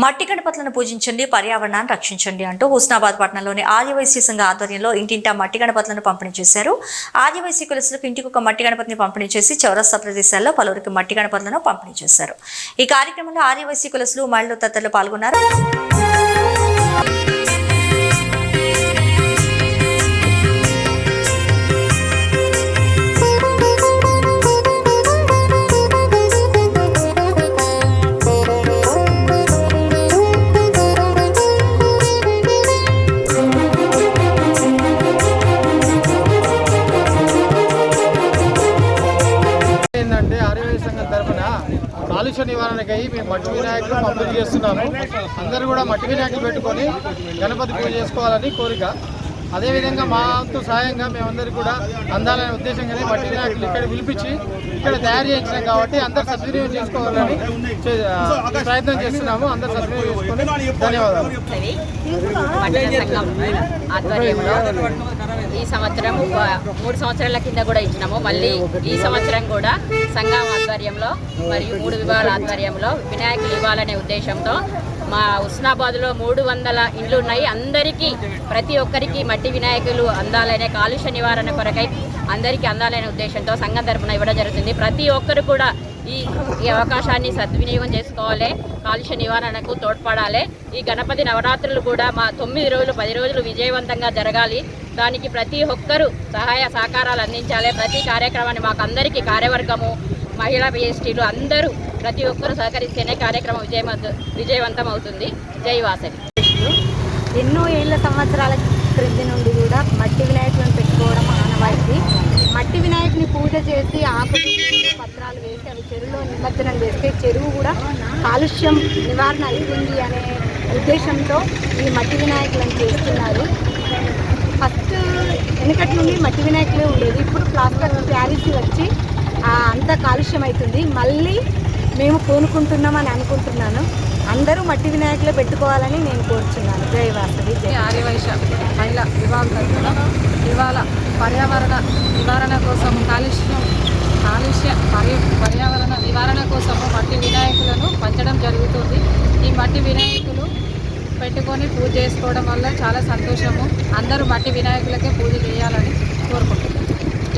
మట్టి గణపతులను పూజించండి, పర్యావరణాన్ని రక్షించండి అంటూ హుస్నాబాద్ పట్టణంలోని ఆదివాసీ సంఘ ఆధ్వర్యంలో ఇంటింటా మట్టి గణపతులను పంపిణీ చేశారు. ఆదివాసీ కులస్తులకు ఇంటికి ఒక మట్టి గణపతిని పంపిణీ చేసి చౌరస్తా ప్రదేశాల్లో పలువురికి మట్టి గణపతులను పంపిణీ చేశారు. ఈ కార్యక్రమంలో ఆదివాసీ కులస్తులు, మహిళలు తదితరులు పాల్గొన్నారు. కాలుష్య నివారణకై మేము మట్టి వినాయకులు పంపిణీ చేస్తున్నాము. అందరూ కూడా మట్టి వినాయకులు పెట్టుకొని గణపతి పూజ చేసుకోవాలని కోరిక. అదేవిధంగా మా వంతు సాయంగా మేమందరికీ కూడా అందాలనే ఉద్దేశంగానే మట్టి వినాయకులు ఇక్కడ పిలిపించి ఇక్కడ తయారు చేయించినాం కాబట్టి అందరు సద్వినియోగం చేసుకోవాలని ప్రయత్నం చేస్తున్నాము. అందరు సద్వినియోగం చేసుకొని ధన్యవాదాలు. ఈ సంవత్సరం 3 సంవత్సరాల కింద కూడా ఇచ్చినాము. మళ్ళీ ఈ సంవత్సరం కూడా సంఘం ఆధ్వర్యంలో మరియు 3 విభాగాల ఆధ్వర్యంలో వినాయకులు ఇవ్వాలనే ఉద్దేశంతో మా హుస్నాబాద్లో 300 ఇండ్లు ఉన్నాయి. అందరికీ ప్రతి ఒక్కరికి మట్టి వినాయకులు అందాలనే కాలుష్య నివారణ కొరకై అందరికీ అందాలనే ఉద్దేశంతో సంఘం తరపున ఇవ్వడం జరుగుతుంది. ప్రతి ఒక్కరు కూడా ఈ అవకాశాన్ని సద్వినియోగం చేసుకోవాలి, కాలుష్య నివారణకు తోడ్పడాలి. ఈ గణపతి నవరాత్రులు కూడా మా 9 రోజులు 10 రోజులు విజయవంతంగా జరగాలి. దానికి ప్రతి ఒక్కరూ సహాయ సహకారాలు అందించాలి. ప్రతి కార్యక్రమాన్ని మాకు అందరికీ కార్యవర్గము, మహిళా పిఎస్టీలు అందరూ ప్రతి ఒక్కరూ సహకరిస్తేనే కార్యక్రమం విజయవంతం అవుతుంది. జై వాసవి. ఎన్నో ఏళ్ళ సంవత్సరాల క్రింది నుండి కూడా మట్టి వినాయకులను పెట్టుకోవడం ఆనవాయితీ. మట్టి వినాయకుని పూజ చేసి ఆకులు పత్రాలు వేసి అవి చెరువులో నిమజ్జనం చేస్తే చెరువు కూడా కాలుష్యం నివారణ అవుతుంది అనే ఉద్దేశంతో ఈ మట్టి వినాయకులను చేస్తున్నారు. ఫస్ట్ వెనకటి నుండి మట్టి వినాయకులే ఉండేది. ఇప్పుడు ప్లాస్టర్ ప్యారిస్ వచ్చి అంత కాలుష్యం అవుతుంది. మళ్ళీ మేము కోనుకుంటున్నామని అనుకుంటున్నాను. అందరూ మట్టి వినాయకులే పెట్టుకోవాలని నేను కోరుచున్నాను. జై వాసవి. ఆర్యవైశ్య మహిళా విభాగం తరఫున ఇవాళ పర్యావరణ నివారణ కోసం పర్యావరణ నివారణ కోసము మట్టి వినాయకులను పంచడం జరుగుతుంది. ఈ మట్టి వినాయకులు పెట్టుకొని పూజ చేసుకోవడం వల్ల చాలా సంతోషము. అందరూ మట్టి వినాయకులకే పూజ చేయాలని కోరుకుంటున్నాను.